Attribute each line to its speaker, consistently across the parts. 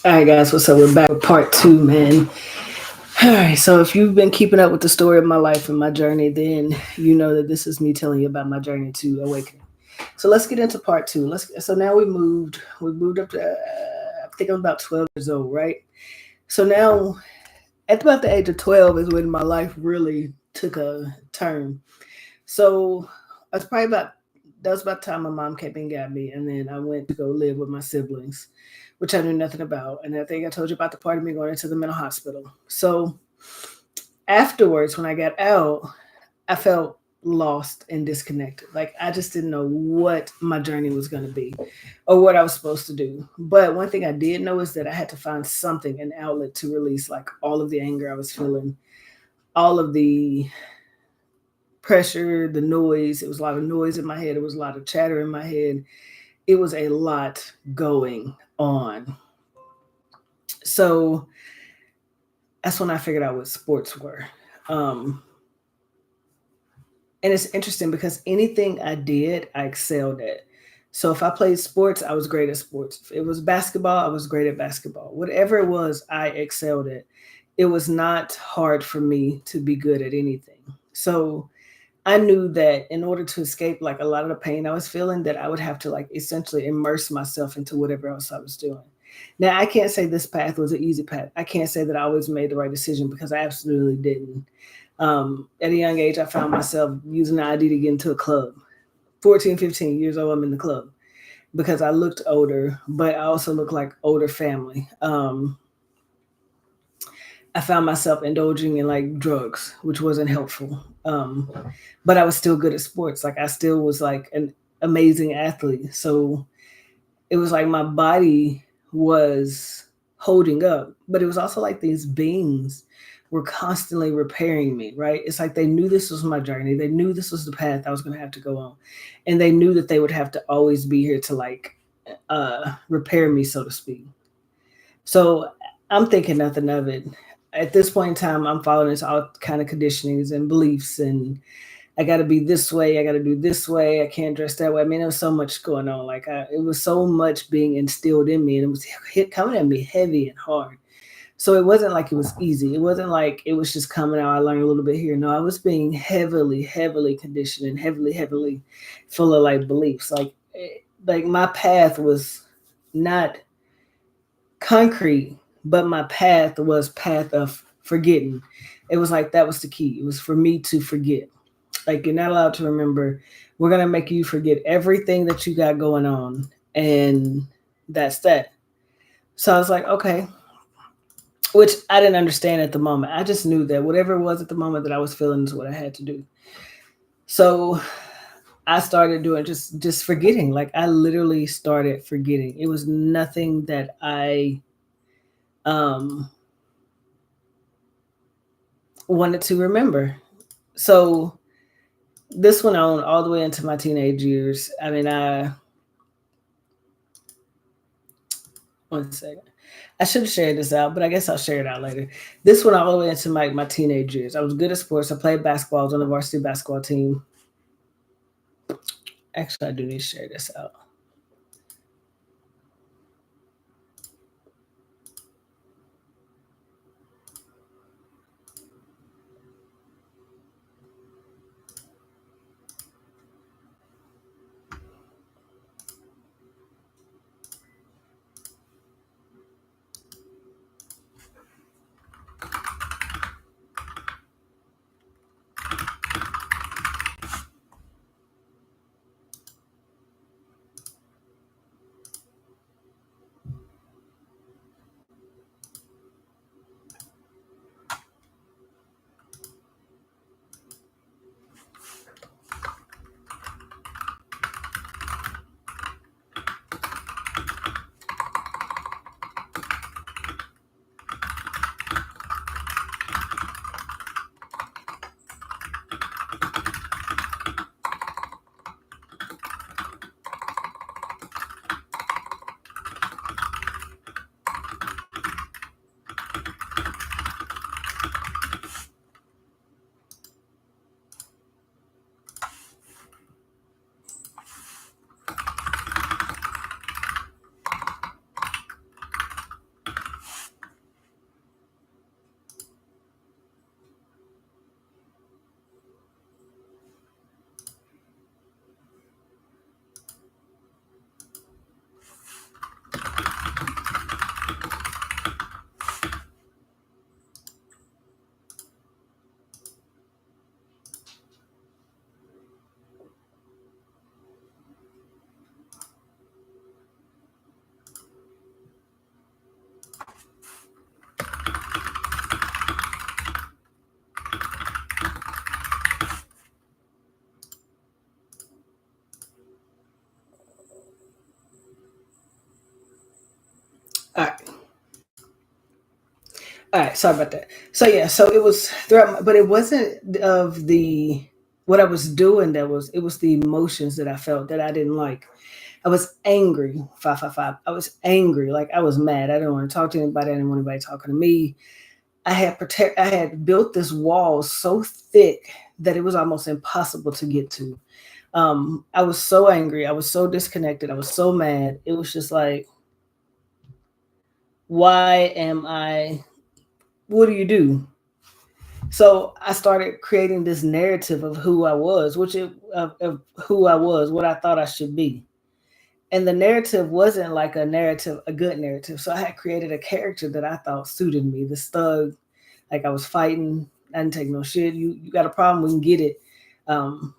Speaker 1: All right, guys, what's up? We're back with part two, man. All right, so if you've been keeping up with the story of my life and my journey, then you know that this is me telling you about my journey to awakening. So let's get into part two. So now we moved up to I think I'm about 12 years old, right? So now at about the age of 12 is when my life really took a turn. So I was probably about that was about the time my mom came and got me, and then I went to go live with my siblings, which I knew nothing about. And I think I told you about the part of me going into the mental hospital. So afterwards, when I got out, I felt lost and disconnected. Like I just didn't know what my journey was going to be or what I was supposed to do. But one thing I did know is that I had to find something, an outlet to release like all of the anger I was feeling, all of the pressure, the noise. It was a lot of noise in my head. It was a lot of chatter in my head. It was a lot going on. So that's when I figured out what sports were. Um, and it's interesting because anything I did, I excelled at. So if I played sports, I was great at sports. If it was basketball, I was great at basketball. Whatever it was, I excelled at. It was not hard for me to be good at anything. So I knew that in order to escape like a lot of the pain I was feeling, that I would have to like essentially immerse myself into whatever else I was doing. Now I can't say this path was an easy path. I can't say that I always made the right decision because I absolutely didn't. At a young age, I found myself using the ID to get into a club. 14, 15 years old, I'm in the club because I looked older, but I also looked like older family. I found myself indulging in like drugs, which wasn't helpful. But I was still good at sports. Like I still was like an amazing athlete. So it was like my body was holding up, but it was also like these beings were constantly repairing me, right? It's like they knew this was my journey. They knew this was the path I was going to have to go on. And they knew that they would have to always be here to like repair me, so to speak. So I'm thinking nothing of it. At this point in time, I'm following this all kind of conditionings and beliefs, and I got to be this way. I got to do this way. I can't dress that way. I mean, there was so much going on. It was so much being instilled in me, and it was coming at me heavy and hard. So it wasn't like it was easy. It wasn't like it was just coming out. I learned a little bit here. No, I was being heavily, heavily conditioned and heavily, heavily full of like beliefs. Like my path was not concrete, but my path was path of forgetting. It was like that was the key. It was for me to forget. Like you're not allowed to remember. We're gonna make you forget everything that you got going on, and that's that. So I was like, okay, which I didn't understand at the moment. I just knew that whatever it was at the moment that I was feeling is what I had to do. So I started doing just forgetting. Like I literally started forgetting. It was nothing that I um wanted to remember. So this went on all the way into my teenage years. I mean, I one second. I should have shared this out, but I guess I'll share it out later. This went all the way into my teenage years. I was good at sports. I played basketball. I was on the varsity basketball team. Actually, I do need to share this out. All right. All right, sorry about that. So yeah, so it was throughout, but it wasn't of the what I was doing that was it was the emotions that I felt that I didn't like. I was angry, 555. I was angry, like I was mad. I didn't want to talk to anybody. I didn't want anybody talking to me. I had built this wall so thick that it was almost impossible to get to. I was so angry. I was so disconnected. I was so mad. It was just like, why am I? What do you do? So I started creating this narrative of who I was, of who I was, what I thought I should be. And the narrative wasn't like a narrative, a good narrative. So I had created a character that I thought suited me, this thug, like I was fighting, I didn't take no shit. You got a problem, we can get it. Um,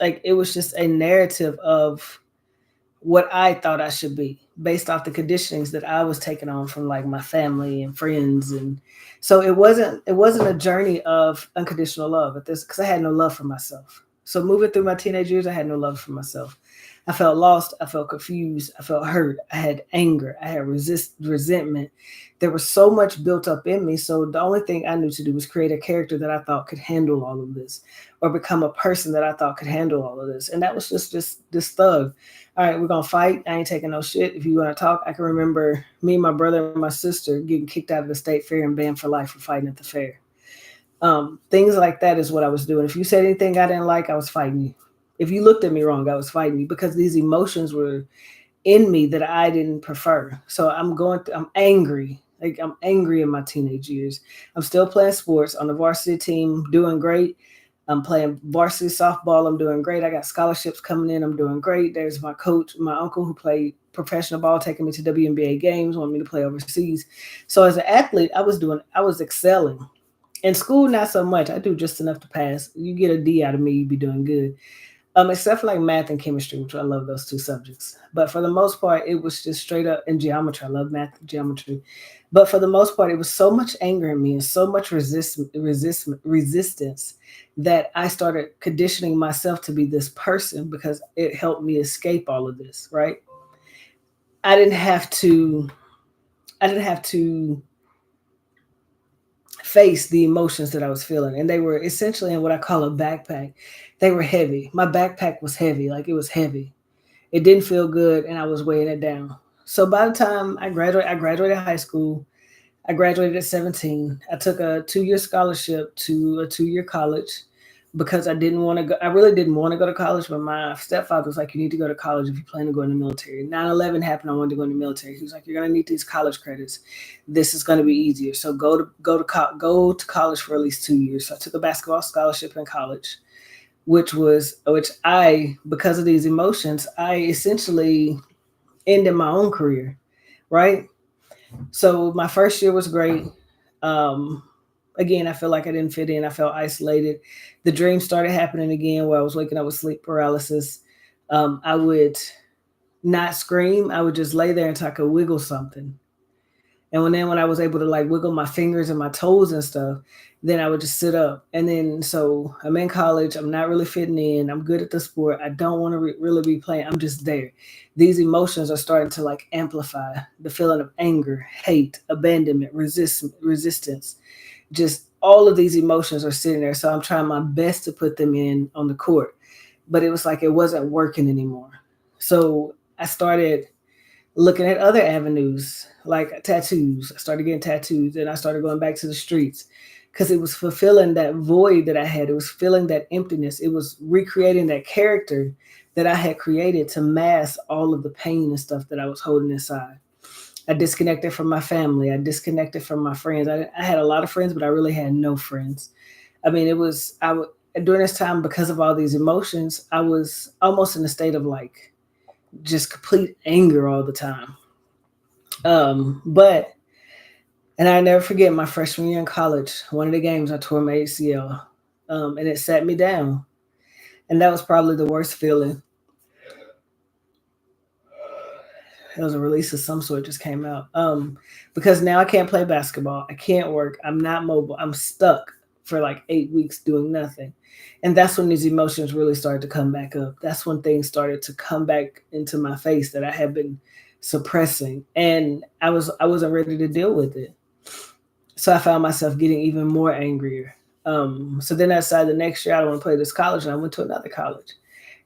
Speaker 1: like it was just a narrative of what I thought I should be based off the conditionings that I was taking on from like my family and friends. And so it wasn't a journey of unconditional love at this because I had no love for myself. So moving through my teenage years, I had no love for myself. I felt lost, I felt confused, I felt hurt, I had anger, I had resentment. There was so much built up in me. So the only thing I knew to do was create a character that I thought could handle all of this or become a person that I thought could handle all of this. And that was just this thug. All right, we're gonna fight. I ain't taking no shit. If you want to talk, I can remember me, my brother, and my sister getting kicked out of the state fair and banned for life for fighting at the fair. Things like that is what I was doing. If you said anything I didn't like, I was fighting you. If you looked at me wrong, I was fighting you because these emotions were in me that I didn't prefer. So I'm angry. Like I'm angry in my teenage years. I'm still playing sports on the varsity team, doing great. I'm playing varsity softball. I'm doing great. I got scholarships coming in. I'm doing great. There's my coach, my uncle who played professional ball, taking me to WNBA games, wanted me to play overseas. So as an athlete, I was excelling. In school, not so much. I do just enough to pass. You get a D out of me, you'd be doing good. Except for like math and chemistry, which I love those two subjects. But for the most part, it was just straight up in geometry. I love math and geometry. But for the most part, it was so much anger in me and so much resistance that I started conditioning myself to be this person because it helped me escape all of this, right? I didn't have to I didn't have to face the emotions that I was feeling. And they were essentially in what I call a backpack. They were heavy. My backpack was heavy, like it was heavy. It didn't feel good and I was weighing it down. So by the time I graduated high school. I graduated at 17. I took a 2-year scholarship to a 2-year college because I didn't want to go. I really didn't want to go to college, but my stepfather was like, you need to go to college if you plan to go in the military. 9/11 happened. I wanted to go in the military. He was like, you're going to need these college credits. This is going to be easier. So go to college for at least 2 years. So I took a basketball scholarship in college, which I, because of these emotions, I essentially ended my own career, right? So my first year was great. Um, Again, I felt like I didn't fit in. I felt isolated. The dreams started happening again where I was waking up with sleep paralysis. I would not scream. I would just lay there until I could wiggle something. And when I was able to like wiggle my fingers and my toes and stuff, then I would just sit up. And then so I'm in college. I'm not really fitting in. I'm good at the sport. I don't want to really be playing. I'm just there. These emotions are starting to like amplify the feeling of anger, hate, abandonment, resistance. Just all of these emotions are sitting there. So I'm trying my best to put them in on the court. But it was like it wasn't working anymore. So I started looking at other avenues like tattoos. I started getting tattoos and I started going back to the streets because it was fulfilling that void that I had. It was filling that emptiness. It was recreating that character that I had created to mask all of the pain and stuff that I was holding inside. I disconnected from my family. I disconnected from my friends. I had a lot of friends, but I really had no friends. I mean, it was, during this time, because of all these emotions, I was almost in a state of like just complete anger all the time. But and I never forget my freshman year in college. One of the games I tore my ACL, and it sat me down, and that was probably the worst feeling. It was a release of some sort just came out. Because now I can't play basketball. I can't work. I'm not mobile. I'm stuck for like 8 weeks doing nothing. And that's when these emotions really started to come back up. That's when things started to come back into my face that I had been suppressing, and I wasn't ready to deal with it. So I found myself getting even more angrier. So then I decided the next year I don't want to play this college, and I went to another college.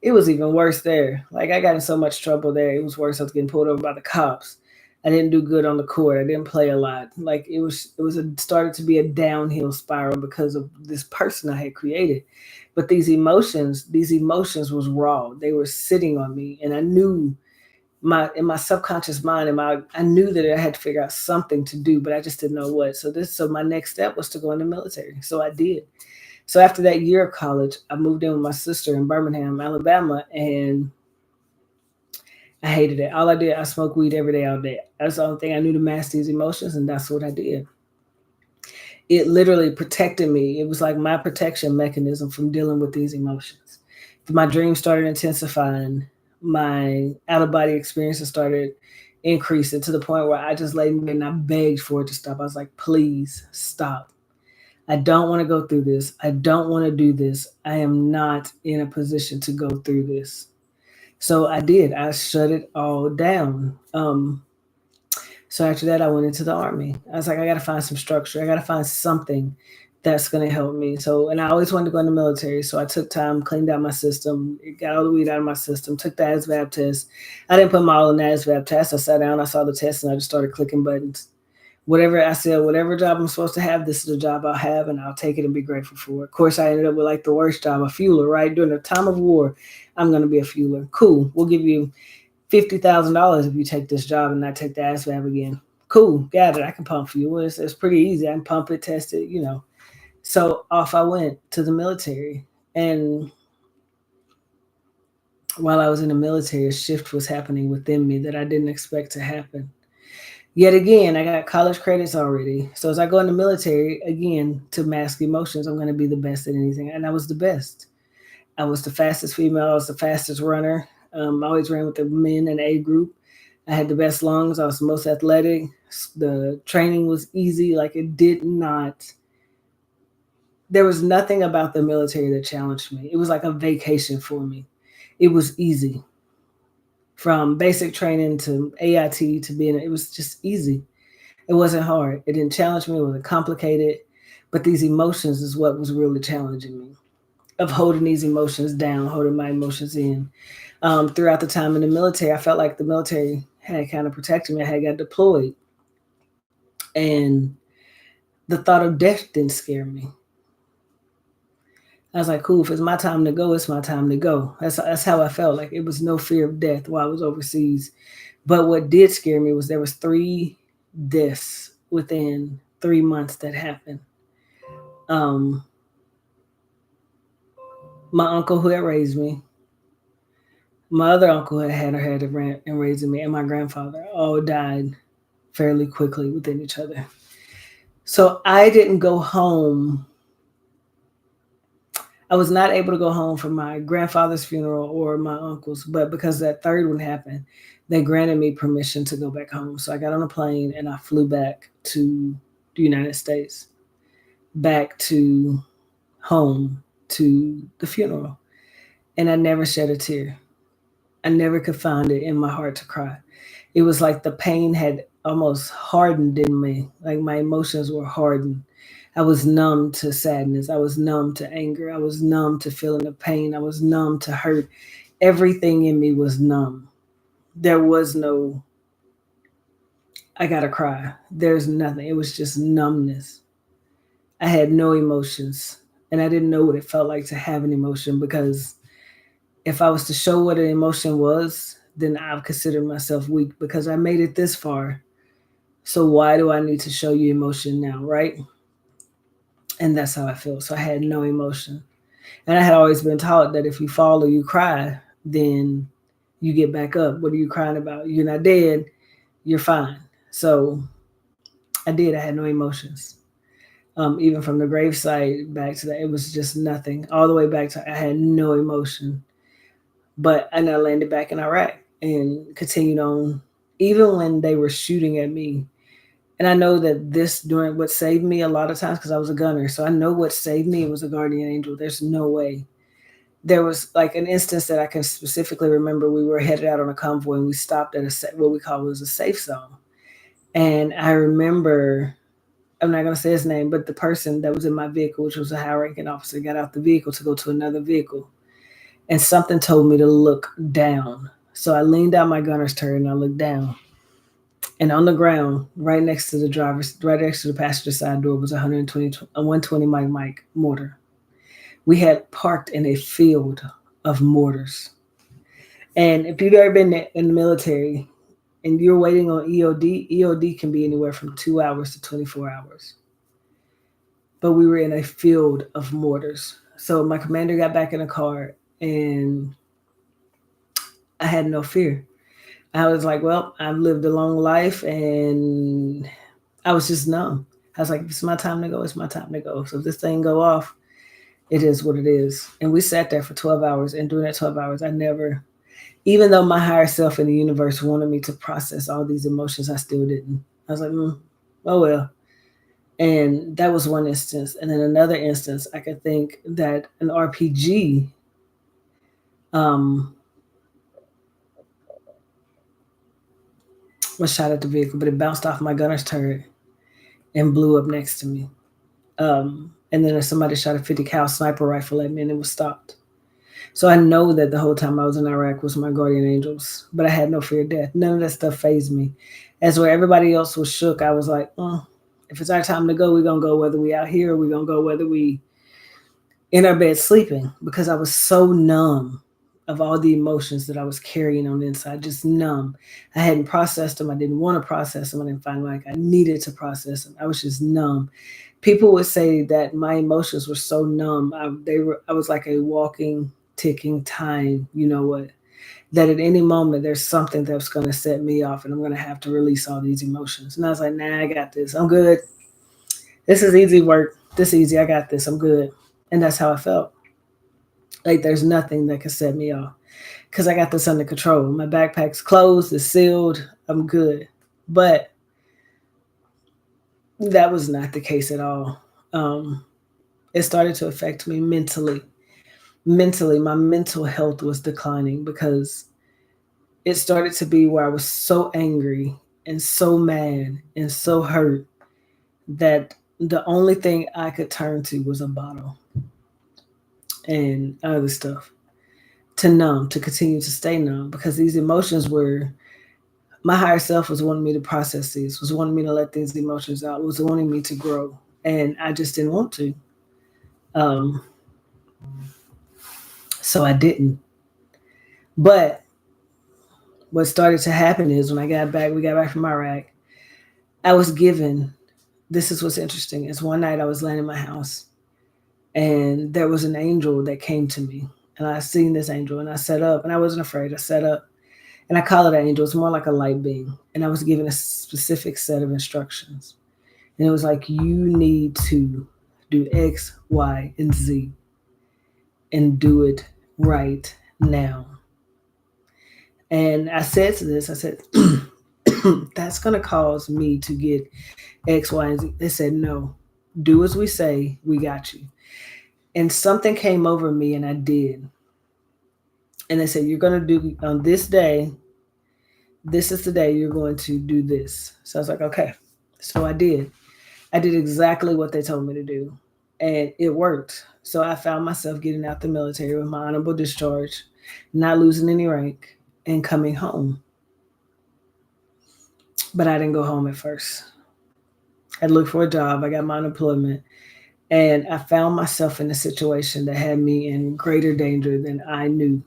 Speaker 1: It was even worse there. Like I got in so much trouble there. It was worse. I was getting pulled over by the cops. I didn't do good on the court. I didn't play a lot. Like it started to be a downhill spiral because of this person I had created. But these emotions was raw. They were sitting on me, and I knew my in my subconscious mind, and my I knew that I had to figure out something to do, but I just didn't know what. So my next step was to go in the military. So I did. So after that year of college, I moved in with my sister in Birmingham, Alabama, and I hated it. All I did, I smoked weed every day, all day. That's the only thing I knew to mask these emotions, and that's what I did. It literally protected me. It was like my protection mechanism from dealing with these emotions. My dreams started intensifying. My out of body experiences started increasing to the point where I just laid in bed and I begged for it to stop. I was like, please stop. I don't want to go through this. I don't want to do this. I am not in a position to go through this. So I did. I shut it all down. So after that, I went into the army. I was like, I got to find some structure. I got to find something that's going to help me. So, and I always wanted to go in the military. So I took time, cleaned out my system, got all the weed out of my system, took the ASVAB test. I didn't put them all in the ASVAB test. I sat down, I saw the test, and I just started clicking buttons. Whatever I said, whatever job I'm supposed to have, this is the job I'll have, and I'll take it and be grateful for it. Of course, I ended up with like the worst job, a fueler, right? During the time of war, I'm going to be a fueler. Cool. We'll give you $50,000 if you take this job and not take the ASVAB again. Cool, got it. I can pump fuel. It's pretty easy. I can pump it, test it, you know. So off I went to the military. And while I was in the military, a shift was happening within me that I didn't expect to happen. Yet again, I got college credits already. So as I go in the military, again, to mask emotions, I'm going to be the best at anything. And I was the best. I was the fastest female. I was the fastest runner. I always ran with the men in A group. I had the best lungs. I was the most athletic. The training was easy. Like it did not, there was nothing about the military that challenged me. It was like a vacation for me. It was easy. From basic training to AIT to being, it was just easy. It wasn't hard. It didn't challenge me. It wasn't complicated. But these emotions is what was really challenging me, of holding these emotions down, holding my emotions in. Throughout the time in the military, I felt like the military had kind of protected me. I had got deployed, and the thought of death didn't scare me. I was like, cool, if it's my time to go, it's my time to go. That's how I felt. Like it was no fear of death while I was overseas. But what did scare me was there was 3 deaths within 3 months that happened. Um, my uncle who had raised me, my other uncle who had her head and raising me, and my grandfather all died fairly quickly within each other. So I didn't go home. I was not able to go home for my grandfather's funeral or my uncle's, but because that third one happened, they granted me permission to go back home. So I got on a plane and I flew back to the United States, back to home to the funeral. And I never shed a tear. I never could find it in my heart to cry. It was like the pain had almost hardened in me, like my emotions were hardened. I was numb to sadness. I was numb to anger. I was numb to feeling the pain. I was numb to hurt. Everything in me was numb. There was no, I gotta cry. There's nothing. It was just numbness. I had no emotions. And I didn't know what it felt like to have an emotion, because if I was to show what an emotion was, then I've considered myself weak because I made it this far. So why do I need to show you emotion now, right? And that's how I feel. So I had no emotion. And I had always been taught that if you fall or you cry, then you get back up. What are you crying about? You're not dead. You're fine. So I did. I had no emotions. Even from the gravesite back to that, it was just nothing. All the way back to, I had no emotion. But and I landed back in Iraq and continued on, even when they were shooting at me. And I know that this during what saved me a lot of times, because I was a gunner, so I know what saved me was a guardian angel. There's no way there was like an instance that I can specifically remember. We were headed out on a convoy and we stopped at what we call was a safe zone. And I remember, I'm not going to say his name, but the person that was in my vehicle, which was a high ranking officer, got out the vehicle to go to another vehicle. And something told me to look down. So I leaned down my gunner's turret and I looked down. And on the ground, right next to the passenger side door was a 120 Mike mortar. We had parked in a field of mortars. And if you've ever been in the military and you're waiting on EOD can be anywhere from 2 hours to 24 hours. But we were in a field of mortars. So my commander got back in the car and I had no fear. I was like, well, I've lived a long life and I was just numb. I was like, if it's my time to go, it's my time to go. So if this thing go off, it is what it is. And we sat there for 12 hours. And during that 12 hours, I never, even though my higher self in the universe wanted me to process all these emotions, I still didn't. I was like, oh well. And that was one instance. And then another instance, I could think that an RPG um, was shot at the vehicle, but it bounced off my gunner's turret and blew up next to me. And then somebody shot a 50 cal sniper rifle at me and it was stopped. So I know that the whole time I was in Iraq was my guardian angels, but I had no fear of death. None of that stuff fazed me. As where everybody else was shook, I was like, if it's our time to go, we're going to go whether we out here or we're going to go whether we in our bed sleeping, because I was so numb of all the emotions that I was carrying on the inside, just numb. I hadn't processed them. I didn't want to process them. I didn't find like I needed to process them. I was just numb. People would say that my emotions were so numb. I was like a walking, ticking time. You know what? That at any moment there's something that's going to set me off, and I'm going to have to release all these emotions. And I was like, nah, I got this. I'm good. This is easy work. This is easy. I got this. I'm good. And that's how I felt. Like there's nothing that can set me off because I got this under control. My backpack's closed, it's sealed. I'm good. But that was not the case at all. It started to affect me mentally. Mentally, my mental health was declining because it started to be where I was so angry and so mad and so hurt that the only thing I could turn to was a bottle and other stuff to numb, to continue to stay numb, because these emotions were, my higher self was wanting me to process these, was wanting me to let these emotions out, was wanting me to grow. And I just didn't want to. Um, so I didn't. But what started to happen is when we got back from Iraq, I was given, this is what's interesting, is one night I was laying in my house and there was an angel that came to me. And I seen this angel and I sat up and I wasn't afraid. I sat up and I call it an angel. It's more like a light being. And I was given a specific set of instructions. And it was like, you need to do X, Y, and Z and do it right now. And I said to this, I said, that's going to cause me to get X, Y, and Z. They said, no, do as we say, we got you. And something came over me and I did. And they said, you're going to do on this day, this is the day you're going to do this. So I was like, okay. So I did. I did exactly what they told me to do. And it worked. So I found myself getting out the military with my honorable discharge, not losing any rank, and coming home. But I didn't go home at first. I looked for a job. I got my unemployment. And I found myself in a situation that had me in greater danger than I knew.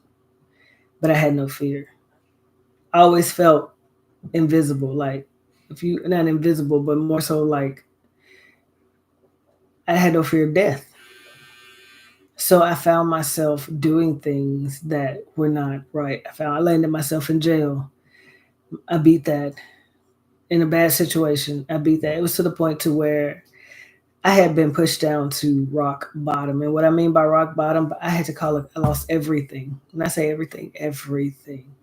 Speaker 1: But I had no fear. I always felt invisible, like if you not invisible, but more so like I had no fear of death. So I found myself doing things that were not right. I landed myself in jail. I beat that in a bad situation. I beat that. It was to the point to where I had been pushed down to rock bottom. And what I mean by rock bottom, I had to call it, I lost everything. When I say everything, everything.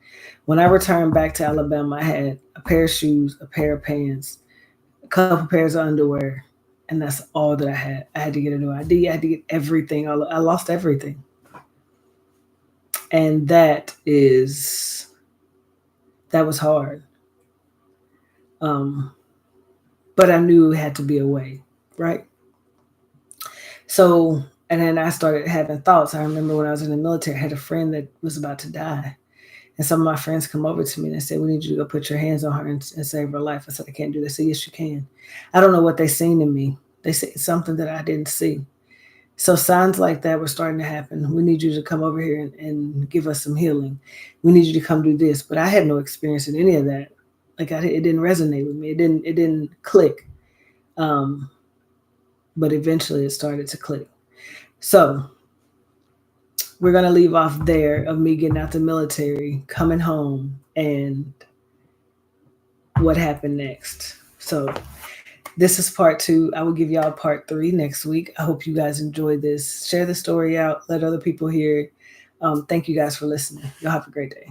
Speaker 1: When I returned back to Alabama, I had a pair of shoes, a pair of pants, a couple pairs of underwear, and that's all that I had. I had to get a new ID. I had to get everything. I lost everything. And that was hard. Um, but I knew it had to be a way, right? So, and then I started having thoughts. I remember when I was in the military, I had a friend that was about to die. And some of my friends come over to me and they say, "We need you to go put your hands on her and save her life." I said, "I can't do that." They said, "Yes, you can." I don't know what they seen in me. They said something that I didn't see. So signs like that were starting to happen. "We need you to come over here and give us some healing. We need you to come do this." But I had no experience in any of that. Like it didn't resonate with me. It didn't click. Um, but eventually it started to click. So we're gonna leave off there of me getting out the military, coming home, and what happened next. So this is part 2. I will give y'all part 3 next week. I hope you guys enjoyed this. Share the story out. Let other people hear it. Thank you guys for listening. Y'all have a great day.